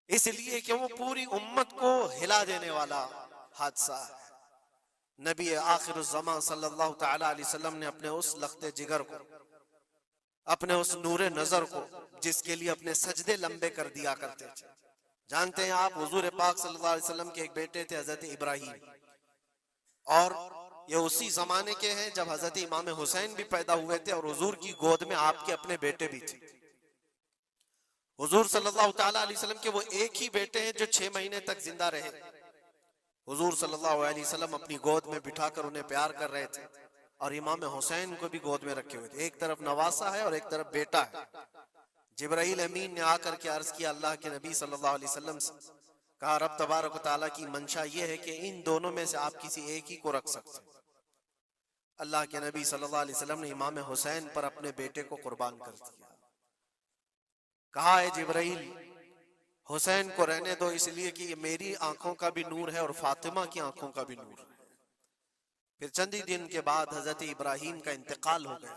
اس لیے کہ وہ پوری امت کو ہلا دینے والا حادثہ ہے۔ نبی آخر الزمان صلی اللہ تعالی علیہ وسلم نے اپنے اس لخت جگر کو، اپنے اس نور نظر کو، جس کے لیے اپنے سجدے لمبے کر دیا کرتے تھے۔ جانتے ہیں آپ حضور پاک صلی اللہ علیہ وسلم کے ایک بیٹے تھے حضرت ابراہیم، اور یہ اسی زمانے کے ہیں جب حضرت امام حسین بھی پیدا ہوئے تھے، اور حضور کی گود میں آپ کے اپنے بیٹے بھی تھے۔ حضور صلی اللہ تعالیٰ علیہ وسلم کے وہ ایک ہی بیٹے ہیں جو 6 مہینے تک زندہ رہے۔ حضور صلی اللہ علیہ وسلم اپنی گود میں بٹھا کر انہیں پیار کر رہے تھے، اور امام حسین کو بھی گود میں رکھے ہوئے تھے۔ ایک طرف نواسا ہے اور ایک طرف بیٹا ہے۔ جبرائیل امین نے آ کر کے عرض کیا اللہ کے نبی صلی اللہ علیہ وسلم سے، کہا رب تبارک و تعالیٰ کی منشا یہ ہے کہ ان دونوں میں سے آپ کسی ایک ہی کو رکھ سکتے ہیں۔ اللہ کے نبی صلی اللہ علیہ وسلم نے امام حسین پر اپنے بیٹے کو قربان کر دیا۔ کہا ہے جبرائیل حسین کو رہنے دو، اس لیے کہ یہ میری آنکھوں کا بھی نور ہے اور فاطمہ کی آنکھوں کا بھی نور ہے۔ پھر چندی دن کے بعد حضرت ابراہیم کا انتقال ہو گیا۔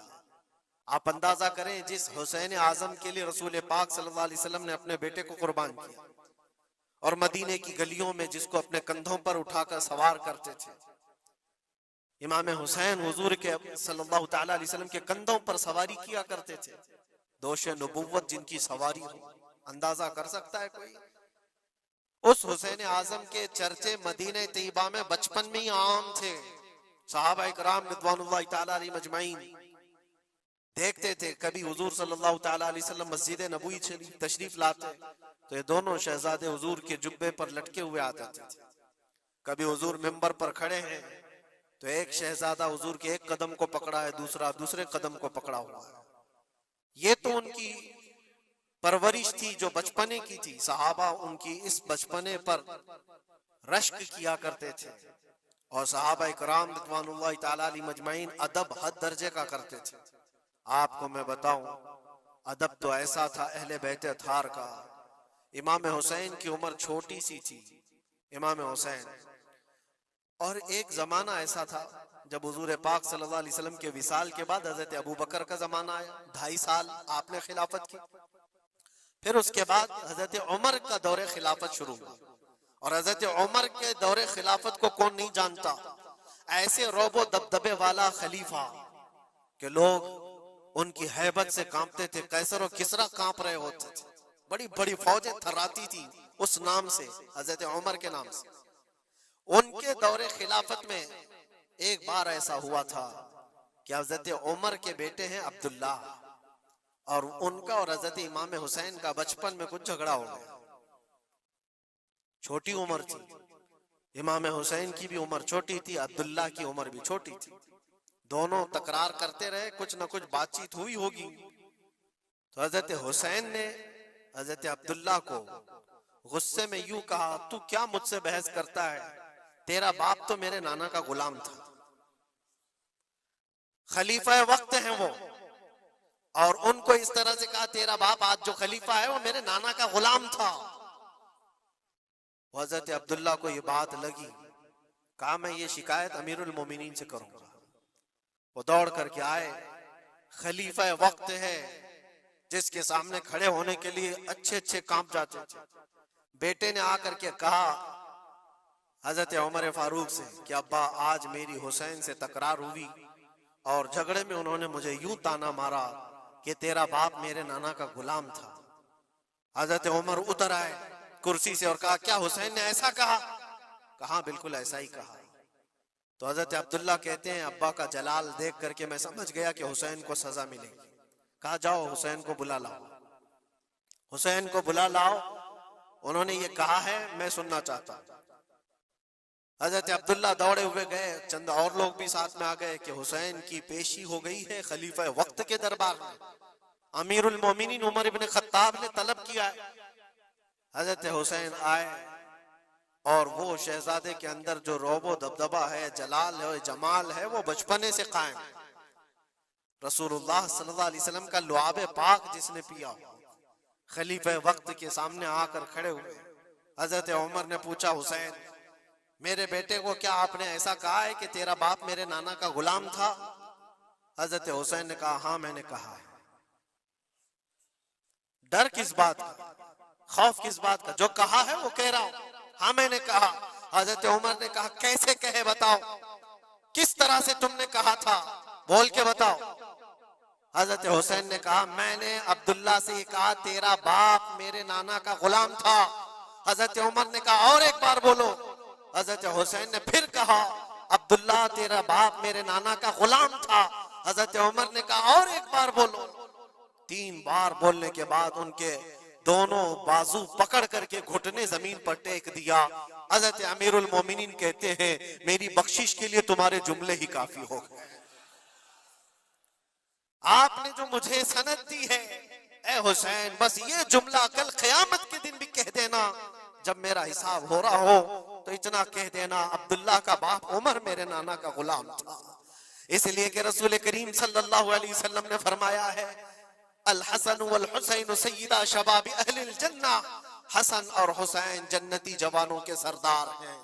آپ اندازہ کریں جس حسین اعظم کے لیے رسول پاک صلی اللہ علیہ وسلم نے اپنے بیٹے کو قربان کیا، اور مدینے کی گلیوں میں جس کو اپنے کندھوں پر اٹھا کر سوار کرتے تھے، امام حسین حضور کے صلی اللہ تعالیٰ علیہ وسلم کے کندھوں پر سواری کیا کرتے تھے۔ دوش نبوت جن کی سواری ہو، اندازہ کر سکتا ہے کوئی؟ اس حسین اعظم کے چرچے مدینہ طیبہ میں بچپن میں ہی عام تھے۔ صحابہ اکرام رضوان اللہ تعالیٰ علیہ مجمعین دیکھتے تھے، کبھی حضور صلی اللہ تعالیٰ علیہ وسلم مسجد نبوی تشریف لاتے تو یہ دونوں شہزادے حضور کے جبے پر لٹکے ہوئے آتے تھے۔ کبھی حضور ممبر پر کھڑے ہیں تو ایک شہزادہ حضور کے ایک قدم کو پکڑا ہے، دوسرا دوسرے قدم کو پکڑا ہوا ہے۔ یہ تو ان کی پرورش تھی جو بچپنے کی تھی۔ صحابہ ان کی اس بچپنے پر رشک کیا کرتے تھے، اور صحابہ اکرام رضوان اللہ تعالیٰ علیہ مجمعین ادب حد درجے کا کرتے تھے۔ آپ کو میں بتاؤں، ادب تو ایسا تھا اہل بیت اطہار کا۔ امام حسین کی عمر چھوٹی سی تھی، امام حسین، اور ایک زمانہ ایسا تھا جب حضور پاک صلی اللہ علیہ وسلم کے وصال کے بعد حضرت ابو بکر کا زمانہ آیا، 2.5 سال آپ نے خلافت کی۔ پھر اس کے بعد حضرت عمر کا دور خلافت شروع ہوا، اور حضرت عمر کے دور خلافت کو کون نہیں جانتا؟ ایسے روب و دبدبے والا خلیفہ کہ لوگ ان کی ہیبت سے کانپتے تھے، قیصر و کسریٰ کانپ رہے ہوتے تھے، بڑی بڑی فوجیں تھراتی تھی اس نام سے، حضرت عمر کے نام سے۔ ان کے دور خلافت میں ایک بار ایسا ہوا تھا کہ حضرت عمر کے بیٹے ہیں عبداللہ، اور ان کا اور حضرت امام حسین کا بچپن میں کچھ جھگڑا ہو گیا۔ چھوٹی عمر تھی، امام حسین کی بھی عمر چھوٹی تھی، عبداللہ کی عمر بھی چھوٹی تھی۔ دونوں تکرار کرتے رہے، کچھ نہ کچھ بات چیت ہوئی ہوگی، تو حضرت حسین نے حضرت عبداللہ کو غصے میں یوں کہا، تو کیا مجھ سے بحث کرتا ہے؟ تیرا باپ تو میرے نانا کا غلام تھا، خلیفہ وقت ہیں وہ، اور ان کو اس طرح سے کہا تیرا باپ آج جو خلیفہ ہے وہ میرے نانا کا غلام تھا۔ حضرت عبداللہ کو یہ بات لگی، کہا میں یہ شکایت امیر المومنین سے کروں گا۔ وہ دوڑ کر کے آئے، خلیفہ وقت ہے جس کے سامنے کھڑے ہونے کے لیے اچھے اچھے کانپ جاتے تھے۔ بیٹے نے آ کر کے کہا حضرت عمر فاروق سے کہ ابا آج میری حسین سے تکرار ہوئی، اور جھگڑے میں انہوں نے مجھے یوں تانا مارا کہ تیرا باپ میرے نانا کا غلام تھا۔ حضرت عمر اتر آئے کرسی سے اور کہا کیا حسین نے ایسا کہا؟ کہا بالکل ایسا ہی کہا۔ تو حضرت عبداللہ کہتے ہیں ابا کا جلال دیکھ کر کے میں سمجھ گیا کہ حسین کو سزا ملے گی۔ کہا جاؤ حسین کو بلا لاؤ، حسین کو بلا لاؤ، انہوں نے یہ کہا ہے میں سننا چاہتا ہوں۔ حضرت عبداللہ دوڑے ہوئے گئے، چند اور لوگ بھی ساتھ میں آ گئے کہ حسین کی پیشی ہو گئی ہے خلیفہ وقت کے دربار میں، امیر المومنین عمر ابن خطاب نے طلب کیا ہے۔ حضرت حسین آئے، اور وہ شہزادے کے اندر جو روب و دبدبہ ہے، جلال ہے، جمال ہے، وہ بچپنے سے قائم ہے۔ رسول اللہ صلی اللہ علیہ وسلم کا لعاب پاک جس نے پیا ہو، خلیفہ وقت کے سامنے آ کر کھڑے ہوئے۔ حضرت عمر نے پوچھا حسین میرے بیٹے کو کیا آپ نے ایسا کہا ہے کہ تیرا باپ میرے نانا کا غلام تھا؟ حضرت حسین نے کہا ہاں میں نے کہا ہے۔ ڈر کس بات کا؟ خوف کس بات کا؟ جو کہا ہے وہ کہہ رہا ہوں. ہاں میں نے کہا. حضرت عمر نے کہا کیسے کہے بتاؤ, کس طرح سے تم نے کہا تھا, بول کے بتاؤ. حضرت حسین نے کہا میں نے عبداللہ سے یہ کہا تیرا باپ میرے نانا کا غلام تھا. حضرت عمر نے کہا اور ایک بار بولو. حضرت حسین نے پھر کہا عبداللہ تیرا باپ میرے نانا کا غلام تھا. حضرت عمر نے کہا اور ایک بار بولو. 3 بار بولنے کے بعد ان کے دونوں بازو پکڑ کر کے گھٹنے زمین پر ٹیک دیا. حضرت امیر المومنین کہتے ہیں میری بخشش کے لیے تمہارے جملے ہی کافی ہو گئے. آپ نے جو مجھے سند دی ہے اے حسین, بس یہ جملہ کل قیامت کے دن بھی کہہ دینا, جب میرا حساب ہو رہا ہو تو اتنا کہہ دینا عبداللہ کا باپ عمر میرے نانا کا غلام تھا. اس لیے کہ رسول کریم صلی اللہ علیہ وسلم نے فرمایا ہے الحسن والحسین سیدہ شباب اہل الجنہ, حسن اور حسین جنتی جوانوں کے سردار ہیں.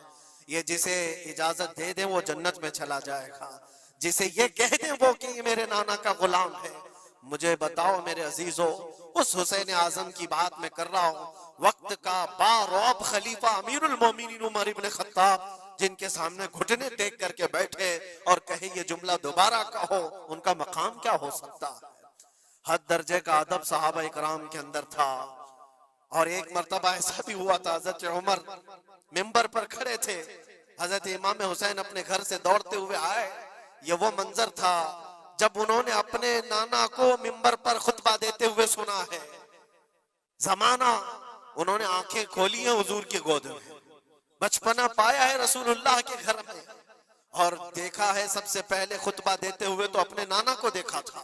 یہ جسے اجازت دے دیں وہ جنت میں چلا جائے گا, جسے یہ کہہ دیں وہ کہ یہ میرے نانا کا غلام ہے. مجھے بتاؤ میرے عزیزو, اس حسین اعظم کی بات میں کر رہا ہوں, وقت کا باروب خلیفہ امیر المومنین عمر ابن خطاب, جن کے سامنے گھٹنے ٹیک کر کے بیٹھے اور کہے یہ جملہ دوبارہ کہو, ان کا مقام کیا ہو سکتا ہے؟ حد درجے کا ادب صحابہ اکرام کے اندر تھا. اور ایک مرتبہ ایسا بھی ہوا تھا, حضرت عمر ممبر پر کھڑے تھے, حضرت امام حسین اپنے گھر سے دوڑتے ہوئے آئے. یہ وہ منظر تھا جب انہوں نے اپنے نانا کو ممبر پر خطبہ دیتے ہوئے سنا ہے. زمانہ انہوں نے آنکھیں کھولی ہیں حضور کی گود میں, بچپنا پایا ہے رسول اللہ کے گھر میں, اور دیکھا ہے سب سے پہلے خطبہ دیتے ہوئے تو اپنے نانا کو دیکھا تھا.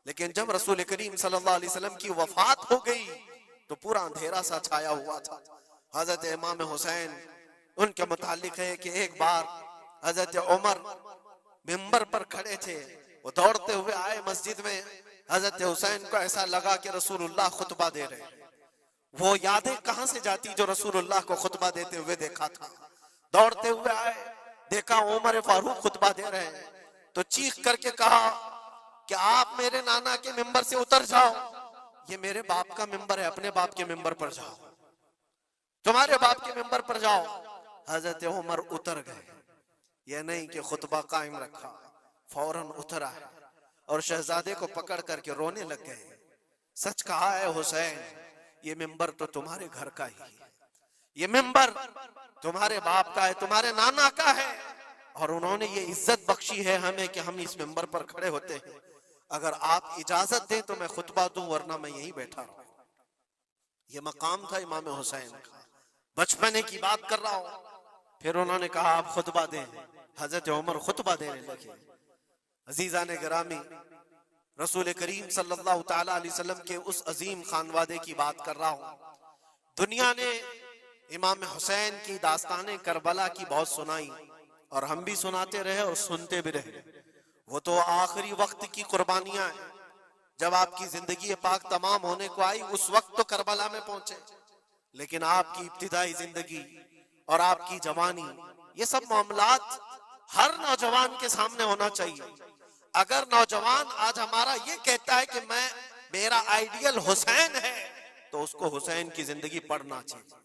لیکن جب رسول کریم صلی اللہ علیہ وسلم کی وفات ہو گئی تو پورا اندھیرا سا چھایا ہوا تھا. حضرت امام حسین ان کے متعلق ہے کہ ایک بار حضرت عمر ممبر پر کھڑے تھے, وہ دوڑتے ہوئے آئے مسجد میں. حضرت حسین کو ایسا لگا کہ رسول اللہ خطبہ دے رہے ہیں. وہ یادیں کہاں سے جاتی جو رسول اللہ کو خطبہ دیتے ہوئے دیکھا تھا. دوڑتے ہوئے آئے, دیکھا عمر فاروق خطبہ دے رہے ہیں, تو چیخ کر کے کہا کہ آپ میرے نانا کے ممبر سے اتر جاؤ, یہ میرے باپ کا ممبر ہے, اپنے باپ کے ممبر پر جاؤ, تمہارے باپ کے ممبر پر جاؤ. حضرت عمر اتر گئے, یہ نہیں کہ خطبہ قائم رکھا, فوراً اتر آئے اور شہزادے کو پکڑ کر کے رونے لگ گئے. سچ کہا ہے حسین, یہ ممبر تو تمہارے گھر کا ہی ہے, یہ ممبر تمہارے باپ کا ہے, تمہارے نانا کا ہے, اور انہوں نے یہ عزت بخشی ہے ہمیں کہ ہم اس ممبر پر کھڑے ہوتے ہیں. اگر آپ اجازت دیں تو میں خطبہ دوں, ورنہ میں یہیں بیٹھا رہوں. یہ مقام تھا امام حسین کا, بچپنے کی بات کر رہا ہوں. پھر انہوں نے کہا آپ خطبہ دیں. حضرت عمر خطبہ دینے لگے. عزیزان گرامی, رسول کریم صلی اللہ تعالی علیہ وسلم کے اس عظیم خانوادے کی بات کر رہا ہوں. دنیا نے امام حسین کی داستانیں کربلا کی بہت سنائی, اور ہم بھی سناتے رہے اور سنتے بھی رہے. وہ تو آخری وقت کی قربانیاں ہیں. جب آپ کی زندگی پاک تمام ہونے کو آئی اس وقت تو کربلا میں پہنچے, لیکن آپ کی ابتدائی زندگی اور آپ کی جوانی, یہ سب معاملات ہر نوجوان کے سامنے ہونا چاہیے. اگر نوجوان آج ہمارا یہ کہتا ہے کہ میرا آئیڈیل حسین ہے, تو اس کو حسین کی زندگی پڑھنا چاہیے.